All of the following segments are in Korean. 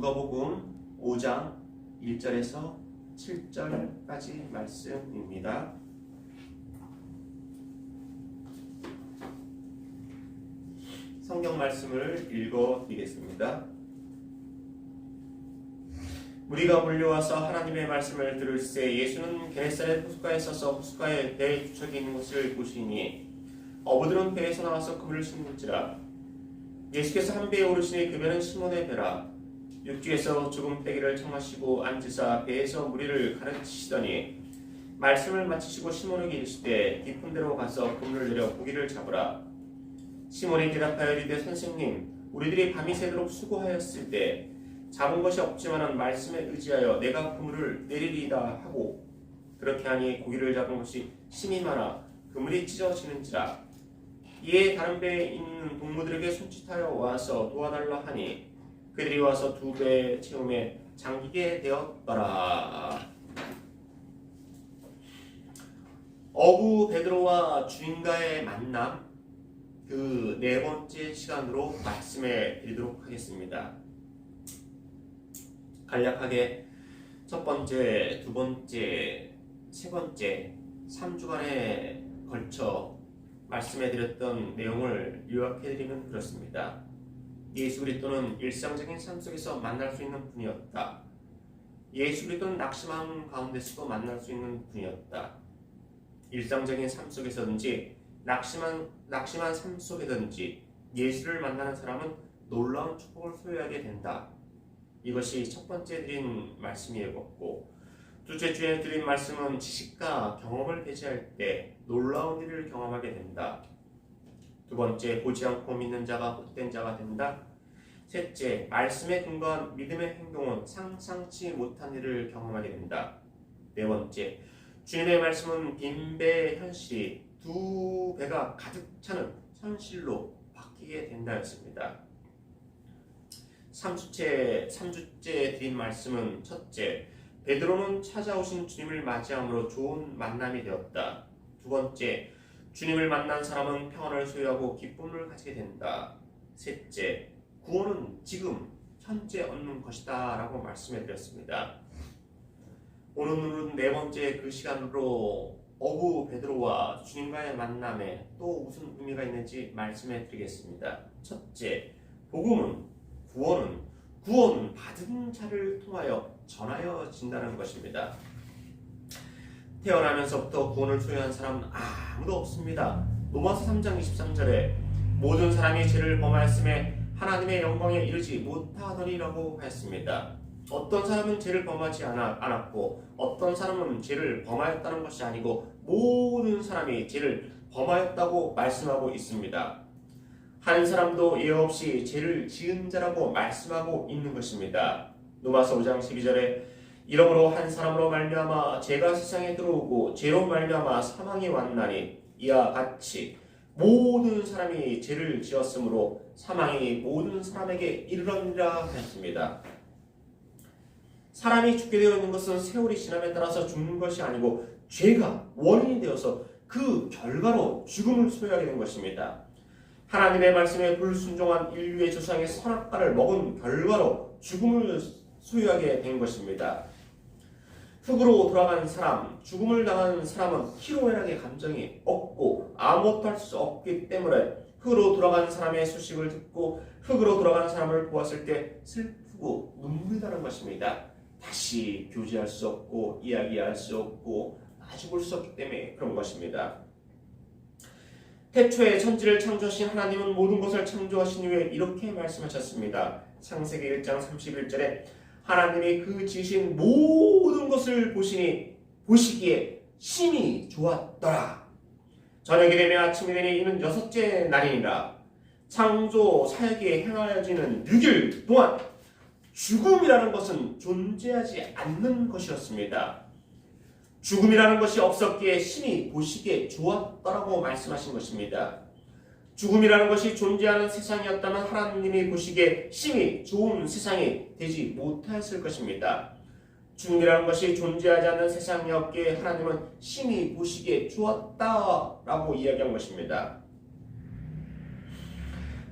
누가복음 5장 1절에서 7절까지 말씀입니다. 성경 말씀을 읽어드리겠습니다. 무리가 몰려와서 하나님의 말씀을 들을새 예수는 게네사렛 호숫가에 서서 호숫가에 배의 주척이 있는 것을 보시니 어부들은 배에서 나와서 그물을 씻는지라. 예수께서 한 배에 오르시니 그 배는 시몬의 배라. 육지에서 죽은 떼기를 청하시고 앉으사 배에서 무리를 가르치시더니 말씀을 마치시고 시몬에게 이르시되 깊은 데로 가서 그물을 내려 고기를 잡으라. 시몬이 대답하여 이르되 선생님, 우리들이 밤이 새도록 수고하였을 때 잡은 것이 없지만은 말씀에 의지하여 내가 그물을 내리리이다 하고 그렇게 하니 고기를 잡은 것이 심히 많아 그물이 찢어지는지라. 이에 다른 배에 있는 동무들에게 손짓하여 와서 도와달라 하니 그들이 와서 두 배 채움에 잠기게 되었더라. 어부 베드로와 주인과의 만남, 그 네 번째 시간으로 말씀해 드리도록 하겠습니다. 간략하게 첫 번째, 두 번째, 세 번째 3주간에 걸쳐 말씀해 드렸던 내용을 요약해 드리면 그렇습니다. 예수 그리스도는 일상적인 삶 속에서 만날 수 있는 분이었다. 예수 그리스도는 낙심하는 가운데서도 만날 수 있는 분이었다. 일상적인 삶 속에서든지 낙심한 삶 속에든지 예수를 만나는 사람은 놀라운 축복을 소유하게 된다. 이것이 첫 번째 드린 말씀이었고, 둘째 주에 드린 말씀은 지식과 경험을 배제할 때 놀라운 일을 경험하게 된다. 두 번째, 보지 않고 믿는 자가 헛된 자가 된다. 셋째, 말씀에 근거한 믿음의 행동은 상상치 못한 일을 경험하게 된다. 네 번째, 주님의 말씀은 빈배의 현실이 두 배가 가득 차는 현실로 바뀌게 된다였습니다. 3주째 드린 말씀은 첫째, 베드로는 찾아오신 주님을 맞이함으로 좋은 만남이 되었다. 두 번째, 주님을 만난 사람은 평안을 소유하고 기쁨을 가지게 된다. 셋째, 구원은 지금 현재 얻는 것이다 라고 말씀해 드렸습니다. 오늘은 네 번째 그 시간으로 어부 베드로와 주님과의 만남에 또 무슨 의미가 있는지 말씀해 드리겠습니다. 첫째, 복음은 구원은 받은 자를 통하여 전하여진다는 것입니다. 태어나면서부터 구원을 소유한 사람은 아무도 없습니다. 로마서 3장 23절에 모든 사람이 죄를 범하였음에 하나님의 영광에 이르지 못하더니라고 하였습니다. 어떤 사람은 죄를 범하지 않았고 어떤 사람은 죄를 범하였다는 것이 아니고 모든 사람이 죄를 범하였다고 말씀하고 있습니다. 한 사람도 예 없이 죄를 지은 자라고 말씀하고 있는 것입니다. 로마서 5장 12절에 이러므로 한 사람으로 말미암아 죄가 세상에 들어오고 죄로 말미암아 사망이 왔나니 이와 같이 모든 사람이 죄를 지었으므로 사망이 모든 사람에게 이르러니라 하였습니다. 사람이 죽게 되어 있는 것은 세월이 지남에 따라서 죽는 것이 아니고 죄가 원인이 되어서 그 결과로 죽음을 소유하게 된 것입니다. 하나님의 말씀에 불순종한 인류의 조상의 선악과를 먹은 결과로 죽음을 소유하게 된 것입니다. 흙으로 돌아간 사람, 죽음을 당한 사람은 희로애락의 감정이 없고 아무것도 할 수 없기 때문에 흙으로 돌아간 사람의 소식을 듣고 흙으로 돌아간 사람을 보았을 때 슬프고 눈물이 나는 것입니다. 다시 교제할 수 없고 이야기할 수 없고 마주 볼 수 없기 때문에 그런 것입니다. 태초에 천지를 창조하신 하나님은 모든 것을 창조하신 후에 이렇게 말씀하셨습니다. 창세기 1장 31절에 하나님이 그 지으신 모든 것을 보시기에 심히 좋았더라. 저녁이 되며 아침이 되니 이는 여섯째 날이니라. 창조 사역이 행하여지는 6일 동안 죽음이라는 것은 존재하지 않는 것이었습니다. 죽음이라는 것이 없었기에 심히 보시기에 좋았더라고 말씀하신 것입니다. 죽음이라는 것이 존재하는 세상이었다면 하나님이 보시기에 심히 좋은 세상이 되지 못하였을 것입니다. 죽음이라는 것이 존재하지 않는 세상이었기에 하나님은 심히 보시기에 좋았다라고 이야기한 것입니다.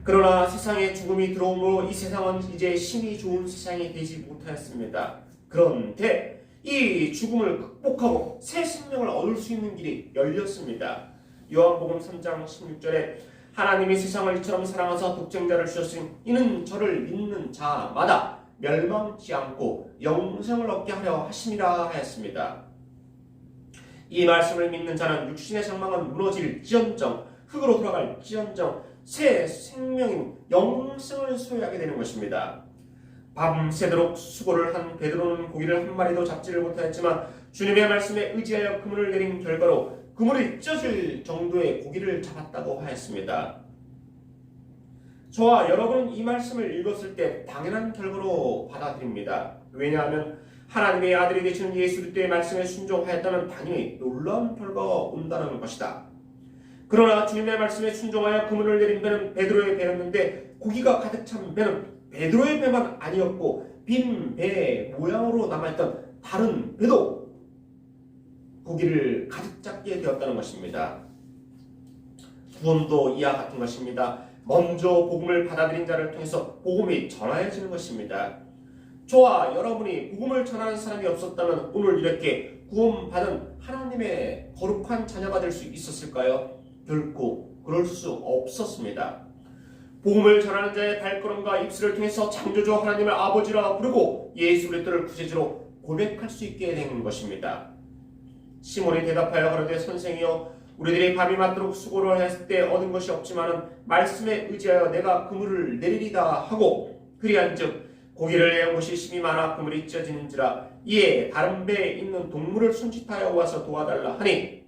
그러나 세상에 죽음이 들어오므로 이 세상은 이제 심히 좋은 세상이 되지 못하였습니다. 그런데 이 죽음을 극복하고 새 생명을 얻을 수 있는 길이 열렸습니다. 요한복음 3장 16절에 하나님이 세상을 이처럼 사랑하사 독생자를 주셨으니 이는 저를 믿는 자마다 멸망치 않고 영생을 얻게 하려 하심이라 하였습니다. 이 말씀을 믿는 자는 육신의 장막은 무너질지언정 흙으로 돌아갈지언정 새 생명인 영생을 소유하게 되는 것입니다. 밤새도록 수고를 한 베드로는 고기를 한 마리도 잡지를 못하였지만 주님의 말씀에 의지하여 그물을 내린 결과로 그물이 찢어질 정도의 고기를 잡았다고 하였습니다. 저와 여러분은 이 말씀을 읽었을 때 당연한 결과로 받아들입니다. 왜냐하면 하나님의 아들이 되시는 예수 그리스도의 말씀에 순종하였다면 당연히 놀라운 결과가 온다는 것이다. 그러나 주님의 말씀에 순종하여 그물을 내린 배는 베드로의 배였는데 고기가 가득 찬 배는 베드로의 배만 아니었고 빈 배 모양으로 남아있던 다른 배도 고기를 가득 잡게 되었다는 것입니다. 구원도 이와 같은 것입니다. 먼저 복음을 받아들인 자를 통해서 복음이 전하여지는 것입니다. 저와 여러분이 복음을 전하는 사람이 없었다면 오늘 이렇게 구원받은 하나님의 거룩한 자녀가 될 수 있었을까요? 결코 그럴 수 없었습니다. 복음을 전하는 자의 발걸음과 입술을 통해서 창조주 하나님을 아버지라 부르고 예수 그리스도를 구세주로 고백할 수 있게 된 것입니다. 시몬이 대답하여 가로되 선생이여 우리들이 밤이 맞도록 수고를 했을 때 얻은 것이 없지만은 말씀에 의지하여 내가 그물을 내리리다 하고 그리한즉 고기를 내온 것이 심히 많아 그물이 찢어지는지라 이에 다른 배에 있는 동물을 손짓하여 와서 도와달라 하니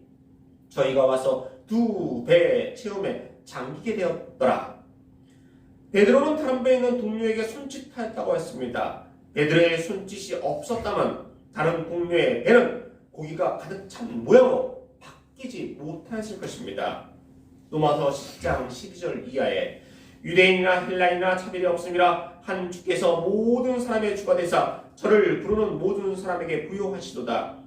저희가 와서 두 배 채움에 잠기게 되었더라. 베드로는 다른 배에 있는 동료에게 손짓하였다고 했습니다. 베드로의 손짓이 없었다면 다른 동료의 배는 고기가 가득 찬 모양으로 바뀌지 못하였을 것입니다. 로마서 10장 12절 이하에 유대인이나 헬라인이나 차별이 없음이라 한 주께서 모든 사람의 주가 되사 저를 부르는 모든 사람에게 부요하시도다.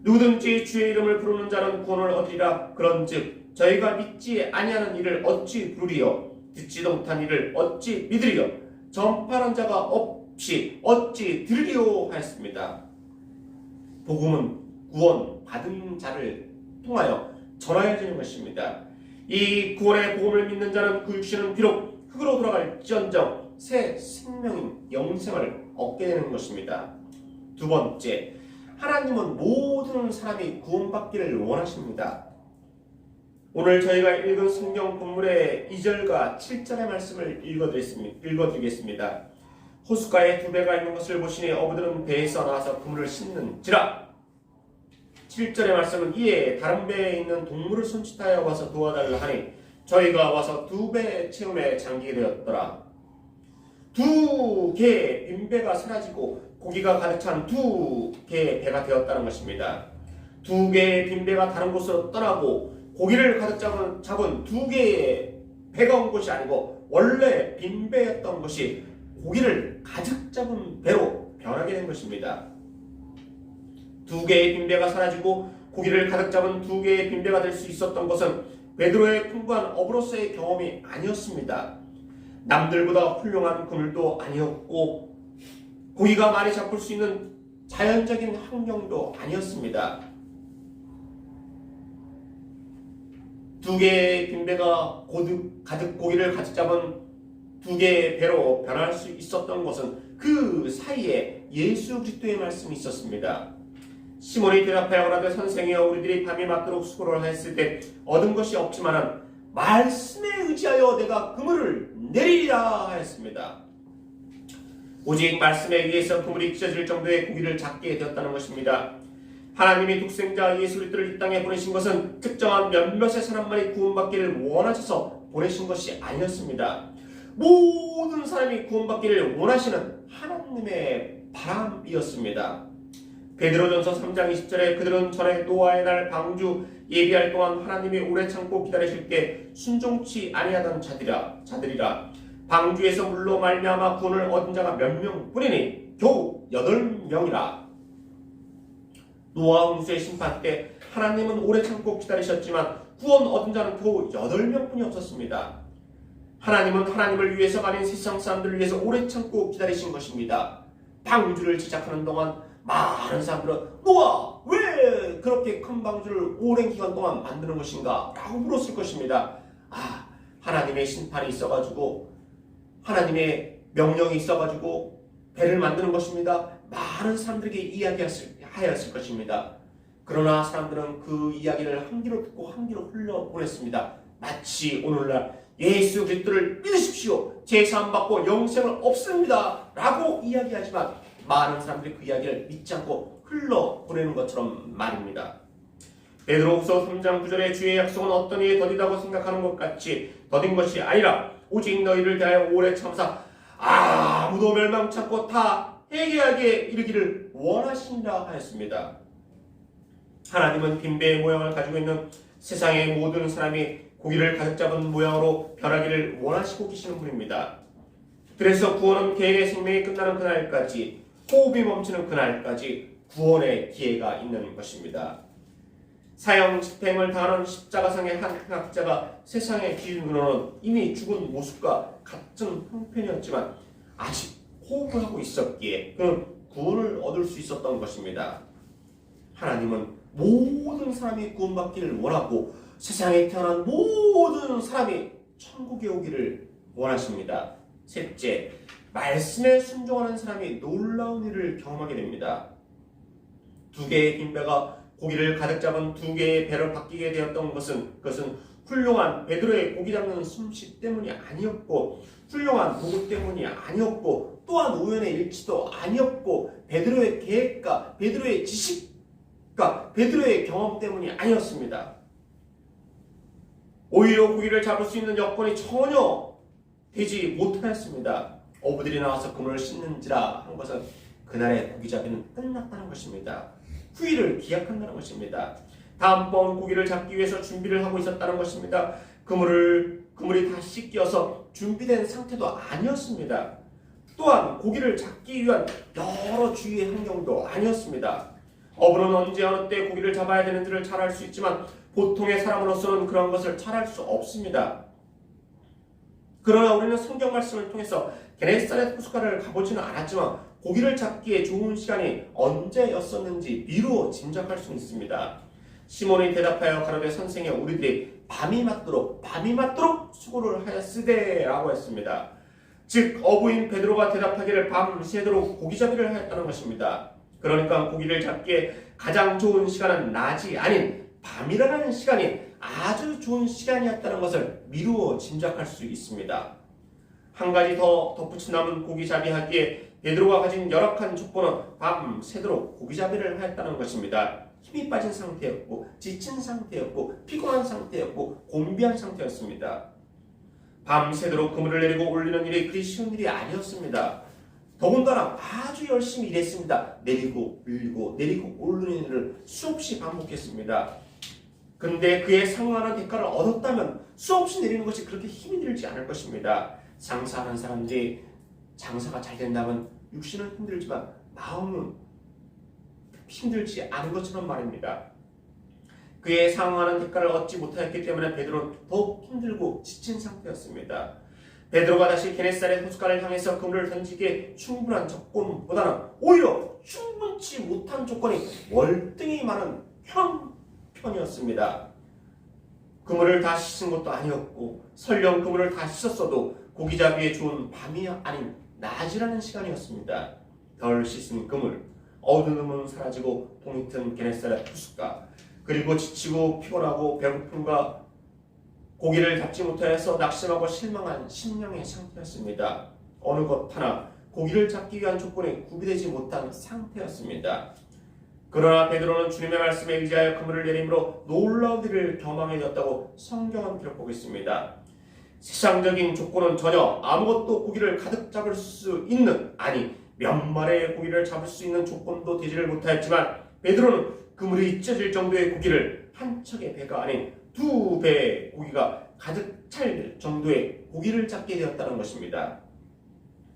누구든지 주의 이름을 부르는 자는 구원을 얻으리라. 그런즉 저희가 믿지 아니하는 이를 어찌 부르리요 듣지도 못한 이를 어찌 믿으리요 전파하는 자가 없이 어찌 들으리요 하였습니다. 복음은 구원 받은 자를 통하여 전하여지는 것입니다. 이 구원의 복음을 믿는 자는 그 육신은 비록 흙으로 돌아갈지언정 새 생명인 영생을 얻게 되는 것입니다. 두 번째, 하나님은 모든 사람이 구원받기를 원하십니다. 오늘 저희가 읽은 성경 본문의 2절과 7절의 말씀을 읽어드리겠습니다. 호숫가에 두 배가 있는 것을 보시니 어부들은 배에서 나와서 그물을 씻는지라. 7절의 말씀은 이에 다른 배에 있는 동물을 손짓하여 와서 도와달라 하니 저희가 와서 두 배 채움에 잠기게 되었더라. 두 개의 빈배가 사라지고 고기가 가득 찬 두 개의 배가 되었다는 것입니다. 두 개의 빈배가 다른 곳으로 떠나고 고기를 가득 잡은 두 개의 배가 온 것이 아니고 원래 빈배였던 것이 고기를 가득 잡은 배로 변하게 된 것입니다. 두 개의 빈배가 사라지고 고기를 가득 잡은 두 개의 빈배가 될 수 있었던 것은 베드로의 풍부한 어부로서의 경험이 아니었습니다. 남들보다 훌륭한 그물도 아니었고 고기가 많이 잡을 수 있는 자연적인 환경도 아니었습니다. 두 개의 빈배가 가득 고기를 가득 잡은 두 개의 배로 변할 수 있었던 것은 그 사이에 예수 그리스도의 말씀이 있었습니다. 시몬이 대답하여 가로되 선생이여 우리들이 밤이 맞도록 수고를 했을 때 얻은 것이 없지만은 말씀에 의지하여 내가 그물을 내리리라 하였습니다. 오직 말씀에 의해서 그물이 찢어질 정도의 고기를 잡게 되었다는 것입니다. 하나님이 독생자 예수 그리스도를 이 땅에 보내신 것은 특정한 몇몇의 사람만이 구원받기를 원하셔서 보내신 것이 아니었습니다. 모든 사람이 구원받기를 원하시는 하나님의 바람이었습니다. 베드로전서 3장 20절에 그들은 전에 노아의 날 방주 예비할 동안 하나님이 오래 참고 기다리실 때 순종치 아니하던 자들이라. 방주에서 물로 말미암아 구원을 얻은 자가 몇 명뿐이니 겨우 8명이라. 노아 홍수의 심판 때 하나님은 오래 참고 기다리셨지만 구원 얻은 자는 겨우 8명뿐이 없었습니다. 하나님은 하나님을 위해서가 아닌 세상 사람들을 위해서 오래 참고 기다리신 것입니다. 방주를 제작하는 동안 많은 사람들은 노아 왜 그렇게 큰 방주를 오랜 기간 동안 만드는 것인가 라고 물었을 것입니다. 하나님의 심판이 있어가지고 하나님의 명령이 있어가지고 배를 만드는 것입니다. 많은 사람들에게 이야기하였을 것입니다. 그러나 사람들은 그 이야기를 한 귀로 듣고 한 귀로 흘려보냈습니다. 마치 오늘날 예수 그리스도를 믿으십시오, 제사함 받고 영생을 얻습니다 라고 이야기하지만 많은 사람들이 그 이야기를 믿지 않고 흘러보내는 것처럼 말입니다. 베드로후서 3장 9절에 주의 약속은 어떤 이에 더디다고 생각하는 것 같이 더딘 것이 아니라 오직 너희를 대하여 오래 참사 아무도 멸망치 않고 다 회개하게 이르기를 원하신다 하였습니다. 하나님은 빈배의 모양을 가지고 있는 세상의 모든 사람이 고기를 가득 잡은 모양으로 변하기를 원하시고 계시는 분입니다. 그래서 구원은 개인의 생명이 끝나는 그날까지, 호흡이 멈추는 그날까지 구원의 기회가 있는 것입니다. 사형 집행을 당하는 십자가상의 한 행악자가 세상의 기준으로는 이미 죽은 모습과 같은 형편이었지만 아직 호흡을 하고 있었기에 그는 구원을 얻을 수 있었던 것입니다. 하나님은 모든 사람이 구원받기를 원하고 세상에 태어난 모든 사람이 천국에 오기를 원하십니다. 셋째, 말씀에 순종하는 사람이 놀라운 일을 경험하게 됩니다. 2개의 빈배가 고기를 가득 잡은 2개의 배를 바뀌게 되었던 그것은 훌륭한 베드로의 고기 잡는 솜씨 때문이 아니었고, 훌륭한 도구 때문이 아니었고, 또한 우연의 일치도 아니었고, 베드로의 계획과 베드로의 지식과 베드로의 경험 때문이 아니었습니다. 오히려 고기를 잡을 수 있는 여건이 전혀 되지 못하였습니다. 어부들이 나와서 그물을 씻는지라 한 것은 그날의 고기잡이는 끝났다는 것입니다. 후일을 기약한다는 것입니다. 다음번 고기를 잡기 위해서 준비를 하고 있었다는 것입니다. 그물이 다 씻겨서 준비된 상태도 아니었습니다. 또한 고기를 잡기 위한 여러 주위의 환경도 아니었습니다. 어부는 언제 어느 때 고기를 잡아야 되는지를 잘 알 수 있지만 보통의 사람으로서는 그런 것을 잘 알 수 없습니다. 그러나 우리는 성경 말씀을 통해서 게네사렛 호숫가를 가보지는 않았지만 고기를 잡기에 좋은 시간이 언제였었는지 미루어 짐작할 수 있습니다. 시몬이 대답하여 가로되 선생여, 우리들이 밤이 맞도록 수고를 하였으되라고 했습니다. 즉 어부인 베드로가 대답하기를 밤새도록 고기잡이를 하였다는 것입니다. 그러니까 고기를 잡기에 가장 좋은 시간은 낮이 아닌 밤이라는 시간이 아주 좋은 시간이었다는 것을 미루어 짐작할 수 있습니다. 한 가지 더 덧붙인다면 고기잡이하기에 베드로가 가진 열악한 조건은 밤새도록 고기잡이를 하였다는 것입니다. 힘이 빠진 상태였고, 지친 상태였고, 피곤한 상태였고, 곤비한 상태였습니다. 밤새도록 그물을 내리고 올리는 일이 그리 쉬운 일이 아니었습니다. 더군다나 아주 열심히 일했습니다. 내리고 올리는 일을 수없이 반복했습니다. 근데 그에 상응하는 대가를 얻었다면 수없이 내리는 것이 그렇게 힘이 들지 않을 것입니다. 장사하는 사람들이 장사가 잘 된다면 육신은 힘들지만 마음은 힘들지 않은 것처럼 말입니다. 그에 상응하는 대가를 얻지 못하였기 때문에 베드로는 더욱 힘들고 지친 상태였습니다. 베드로가 다시 게네사렛 호숫가를 향해서 그물을 던지기에 충분한 조건보다는 오히려 충분치 못한 조건이 월등히 많은 편이었습니다. 그물을 다 씻은 것도 아니었고, 설령 그물을 다 씻었어도 고기잡이에 좋은 밤이 아닌 낮이라는 시간이었습니다. 덜 씻은 그물, 어두움은 사라지고 동이 튼 게네사렛 호숫가, 그리고 지치고 피곤하고 배고픔과 고기를 잡지 못하여서 낙심하고 실망한 심령의 상태였습니다. 어느 것 하나 고기를 잡기 위한 조건이 구비되지 못한 상태였습니다. 그러나 베드로는 주님의 말씀에 의지하여 그물을 내림으로 놀라운 일을 경험하게 되었다고 성경은 기록하고 있습니다. 세상적인 조건은 전혀 아무것도 고기를 가득 잡을 수 있는, 아니 몇 마리의 고기를 잡을 수 있는 조건도 되지를 못하였지만 베드로는 그물이 찢어질 정도의 고기를 한 척의 배가 아닌 2배의 고기가 가득 찰 정도의 고기를 잡게 되었다는 것입니다.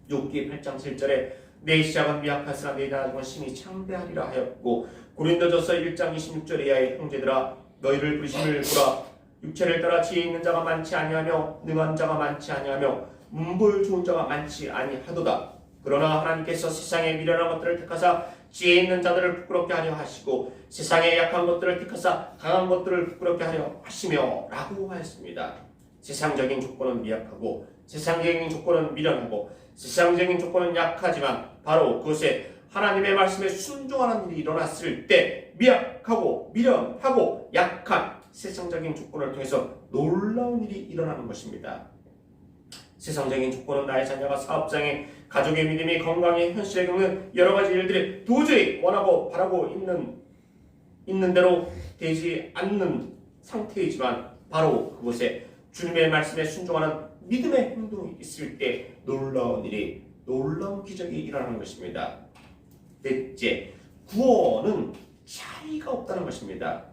욥기 8장 7절에 내 시작은 미약하으나 내 나중은 심히 창대하리라 하였고, 고린도전서 1장 26절 이하의 형제들아, 너희를 부르심을 보라. 육체를 따라 지혜 있는 자가 많지 아니하며 능한 자가 많지 아니하며 문벌 좋은 자가 많지 아니하도다. 그러나 하나님께서 세상의 미련한 것들을 택하사 지혜 있는 자들을 부끄럽게 하려 하시고 세상의 약한 것들을 택하사 강한 것들을 부끄럽게 하려 하시며 라고 하였습니다. 세상적인 조건은 미약하고 세상적인 조건은 미련하고 세상적인 조건은 약하지만 바로 그것에 하나님의 말씀에 순종하는 일이 일어났을 때 미약하고 미련하고 약한 세상적인 조건을 통해서 놀라운 일이 일어나는 것입니다. 세상적인 조건은 나의 자녀가 사업장에 가족의 믿음이 건강에 현실에 겪는 여러 가지 일들이 도저히 원하고 바라고 있는 대로 되지 않는 상태이지만 바로 그곳에 주님의 말씀에 순종하는 믿음의 행동이 있을 때 놀라운 기적이 일어나는 것입니다. 넷째, 구원은 차이가 없다는 것입니다.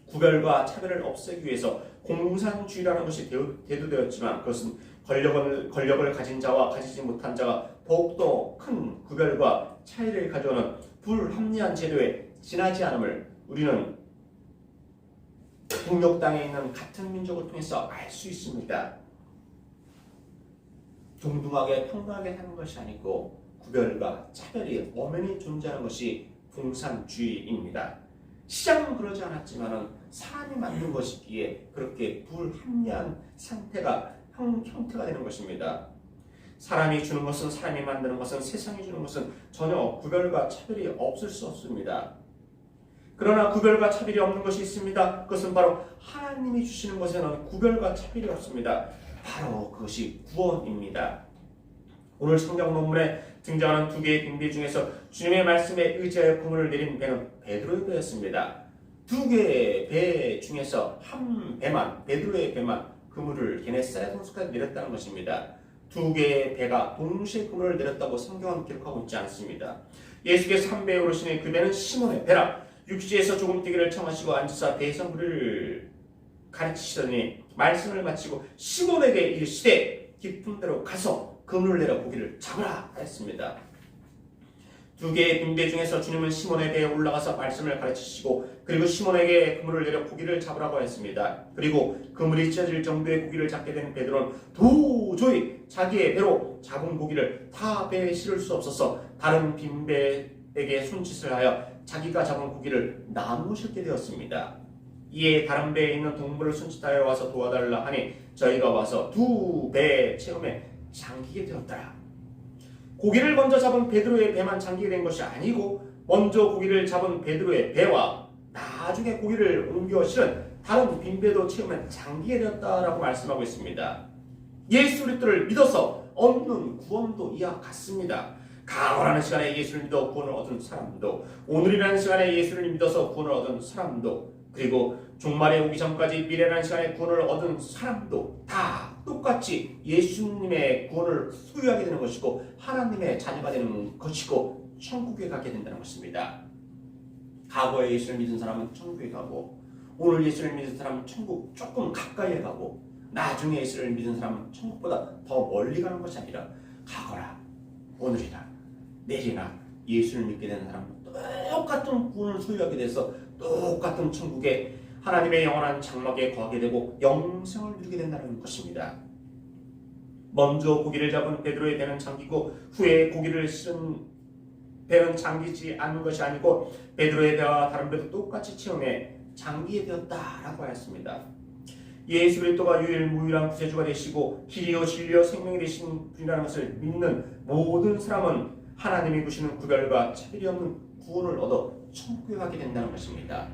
구별과 차별을 없애기 위해서 공산주의라는 것이 대두되었지만 그것은 권력을 가진 자와 가지지 못한 자가 더욱더 큰 구별과 차이를 가져오는 불합리한 제도에 지나지 않음을 우리는 북녘 땅에 있는 같은 민족을 통해서 알 수 있습니다. 동등하게 평등하게 사는 것이 아니고 구별과 차별이 엄연히 존재하는 것이 공산주의입니다. 시장은 그러지 않았지만 사람이 만든 것이기에 그렇게 불합리한 형태가 되는 것입니다. 사람이 주는 것은 사람이 만드는 것은 세상이 주는 것은 전혀 구별과 차별이 없을 수 없습니다. 그러나 구별과 차별이 없는 것이 있습니다. 그것은 바로 하나님이 주시는 것에는 구별과 차별이 없습니다. 바로 그것이 구원입니다. 오늘 성경 본문에 등장하는 두 개의 빙배 중에서 주님의 말씀에 의지하여 그물을 내린 배는 베드로의 배였습니다. 두 개의 배 중에서 한 배만, 베드로의 배만 그물을 게네사렛 홍수까지 내렸다는 것입니다. 두 개의 배가 동시에 그물을 내렸다고 성경은 기록하고 있지 않습니다. 예수께서 한 배에 오르시니 그 배는 시몬의 배라. 육지에서 조금 뛰기를 청하시고 앉으사 배에서 물을 가르치시더니 말씀을 마치고 시몬에게 이르시되 깊은 데로 가서 그물을 내려 고기를 잡으라 하였습니다. 두 개의 빙배 중에서 주님은 시몬의 배에 올라가서 말씀을 가르치시고 그리고 시몬에게 그물을 내려 고기를 잡으라고 했습니다. 그리고 그물이 찢어질 정도의 고기를 잡게 된 베드로는 도저히 자기의 배로 잡은 고기를 타 배에 실을 수 없어서 다른 빙배에게 손짓을 하여 자기가 잡은 고기를 나누어 실게 되었습니다. 이에 다른 배에 있는 동물을 손짓하여 와서 도와달라 하니 저희가 와서 두 배의 체험에 잠기게 되었더라. 고기를 먼저 잡은 베드로의 배만 잠기게 된 것이 아니고 먼저 고기를 잡은 베드로의 배와 나중에 고기를 옮겨 실은 다른 빈배도 체험에 잠기게 되었다라고 말씀하고 있습니다. 예수 그리스도를 믿어서 얻는 구원도 이와 같습니다. 가을하는 시간에 예수를 믿어 구원을 얻은 사람도, 오늘이라는 시간에 예수를 믿어서 구원을 얻은 사람도, 그리고 종말에 오기 전까지 미래라는 시간에 구원을 얻은 사람도 다 똑같이 예수님의 구원을 소유하게 되는 것이고 하나님의 자녀가 되는 것이고 천국에 가게 된다는 것입니다. 과거에 예수를 믿은 사람은 천국에 가고 오늘 예수를 믿은 사람은 천국 조금 가까이에 가고 나중에 예수를 믿은 사람은 천국보다 더 멀리 가는 것이 아니라 가거나 오늘이나 내일이나 예수를 믿게 되는 사람은 똑같은 구원을 소유하게 돼서 똑같은 천국에 하나님의 영원한 장막에 거하게 되고 영생을 누리게 된다는 것입니다. 먼저 고기를 잡은 베드로의 배는 잠기고 후에 고기를 실은 배는 잠기지 않는 것이 아니고 베드로의 배와 다른 배도 똑같이 체험해 잠기게 되었다라고 하였습니다. 예수 그리스도가 유일무이한 구세주가 되시고 길이요 진리요 생명이 되신 분이라는 것을 믿는 모든 사람은 하나님이 주시는 구별과 차별이 없는 구원을 얻어 천국에 가게 된다는 것입니다.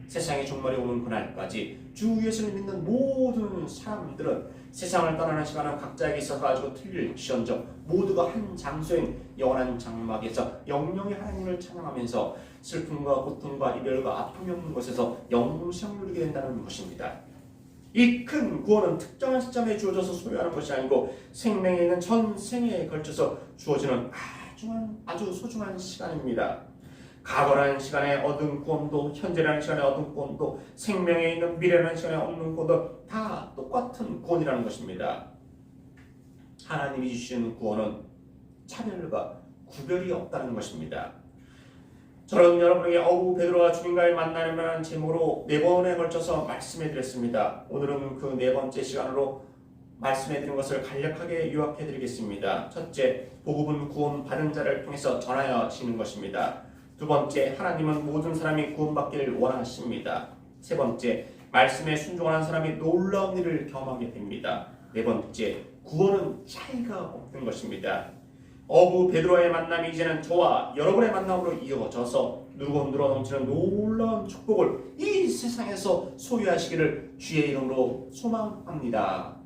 세상의 종말이 오는 그날까지 주 예수를 믿는 모든 사람들은 세상을 떠나는 시간은 각자에게 있어서 가지고 틀릴지언정 모두가 한 장소인 영원한 장막에서 영영의 하나님을 찬양하면서 슬픔과 고통과 이별과 아픔이 없는 곳에서 영생을 누리게 된다는 것입니다. 이 큰 구원은 특정한 시점에 주어져서 소유하는 것이 아니고 생명에 있는 전생에 걸쳐서 주어지는 아주 소중한 시간입니다. 과거라는 시간에 얻은 구원도 현재라는 시간에 얻은 구원도 생명에 있는 미래라는 시간에 얻는 구원도 다 똑같은 구원이라는 것입니다. 하나님이 주시는 구원은 차별과 구별이 없다는 것입니다. 저는 여러분에게 어부 베드로와 주님과의 만남이라는 제목으로 4번에 걸쳐서 말씀해 드렸습니다. 오늘은 그 4번째 시간으로 말씀해 드린 것을 간략하게 요약해 드리겠습니다. 첫째, 복음은 구원 받은 자를 통해서 전하여지는 것입니다. 두 번째, 하나님은 모든 사람이 구원받기를 원하십니다. 세 번째, 말씀에 순종하는 사람이 놀라운 일을 경험하게 됩니다. 네 번째, 구원은 차이가 없는 것입니다. 어부 베드로의 만남이 이제는 저와 여러분의 만남으로 이어져서 누르고 늘어 넘치는 놀라운 축복을 이 세상에서 소유하시기를 주의 이름으로 소망합니다.